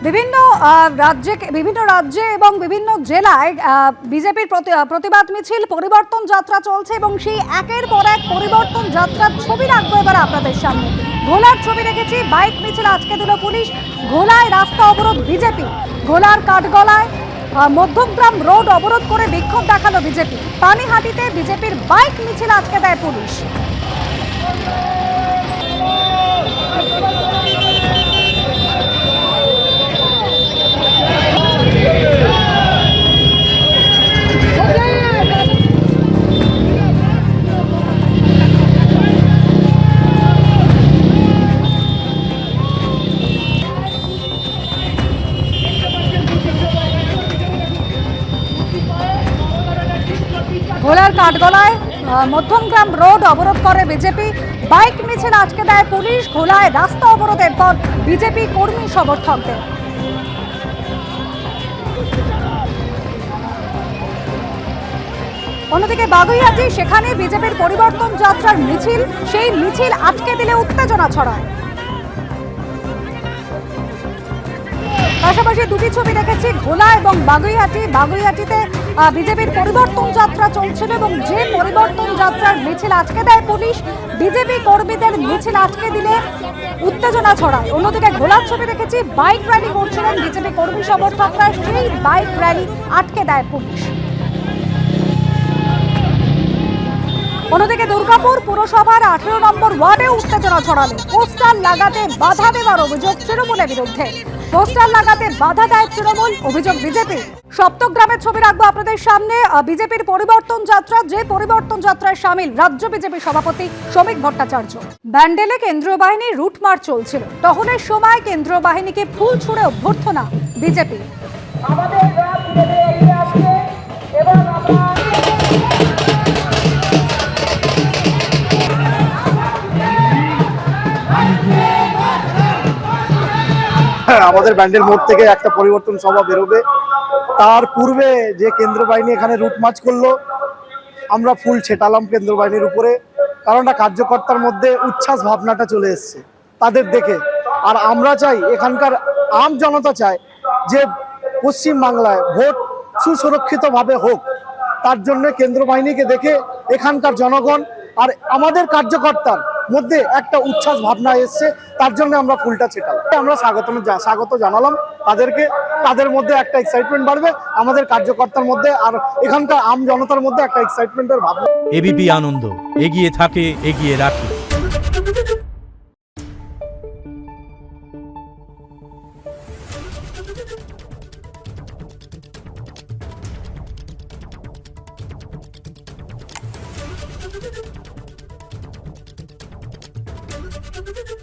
বিভিন্ন রাজ্যে এবং বিভিন্ন জেলায় বিজেপির প্রতিবাদ মিছিল পরিবর্তন যাত্রা চলছে এবং সেই একের পর এক পরিবর্তন যাত্রার ছবি রাখবো এবার আপনাদের সামনে। ঘোলার ছবি রেখেছি, বাইক মিছিল আজকে দিল পুলিশ। ঘোলায় রাস্তা অবরোধ বিজেপি, ঘোলার কাঠগলায় মধ্যমগ্রাম রোড অবরোধ করে বিক্ষোভ দেখালো বিজেপি। পানিহাটিতে বিজেপির বাইক মিছিল আজকে দেয় পুলিশ। ঘোলার কাঠগলায় মধ্যমগ্রাম রোড অবরোধ করে বিজেপি, বাইক মিছিল আজকে দেয় পুলিশ। ঘোলায় রাস্তা অবরোধের পর বিজেপি কর্মী সমর্থকদের। অন্যদিকে বাগুইআটি, সেখানে বিজেপির পরিবর্তন যাত্রার মিছিল, সেই মিছিল আটকে দিলে উত্তেজনা ছড়ায়। পাশাপাশি দুটি ছবি দেখেছি, ঘোলা এবং বাগুইআটি। বাগুইআটিতে বিজেপির পরিবর্তন যাত্রা চলছিল এবং যে পরিবর্তন যাত্রার মিছিল আটকে দেয় পুলিশ, বিজেপি কর্মীদের মিছিল আটকে দিলে উত্তেজনা ছড়ায়। অন্যদিকে ঘোলার ছবি দেখেছি, বাইক র্যালি করছিলেন বিজেপি কর্মী সমর্থকরা, সেই বাইক র্যালি আটকে দেয় পুলিশ। অন্যদিকে দুর্গাপুর পুরসভার 18 নম্বর ওয়ার্ডে উত্তেজনা ছড়ালো। পোস্টার লাগাতে বাধা দেওয়ার অভিযোগ তৃণমূলের বিরুদ্ধে। পোস্টার লাগাতে বাধা দেয় তৃণমূল, অভিযোগ বিজেপি। সপ্তগ্রামের ছবি রাখবো আপনাদের সামনে। বিজেপির পরিবর্তন যাত্রা, যে পরিবর্তন যাত্রায় সামিল রাজ্য বিজেপি সভাপতি শ্রমিক ভট্টাচার্য। ব্যান্ডেলে কেন্দ্রীয় বাহিনীর রুটমার্চ চলছিল, টহলের সময় কেন্দ্রীয় বাহিনীকে ফুল ছুড়ে অভ্যর্থনা বিজেপি। আমাদের ব্যান্ডেল মোড় থেকে একটা পরিবর্তন সভা বেরোবে, তার পূর্বে যে কেন্দ্র বাহিনী এখানে রুট মার্চ করলো, আমরা ফুল ছেটালাম কেন্দ্র বাহিনীর উপরে। কারণটা কার্যকর্তার মধ্যে উচ্ছ্বাস ভাবনাটা চলে এসছে তাদের দেখে। আর আমরা চাই, এখানকার আম জনতা চায় যে পশ্চিম বাংলায় ভোট সুসুরক্ষিতভাবে হোক। তার জন্য কেন্দ্র বাহিনীকে দেখে এখানকার জনগণ আর আমাদের কার্যকর্তার মধ্যে একটা উচ্ছ্বাস ভাবনা এসছে, তার জন্য আমরা ফুলটা ছেটালাম। আমরা স্বাগত জানালাম তাদেরকে। তাদের মধ্যে একটা এক্সাইটমেন্ট বাড়বে, আমাদের কার্যকর্তার মধ্যে আর এখানকার আম জনতার মধ্যে একটা এক্সাইটমেন্টের ভাবনা। এবিপি আনন্দ, এগিয়ে থাকে, এগিয়ে রাখে। Thank you.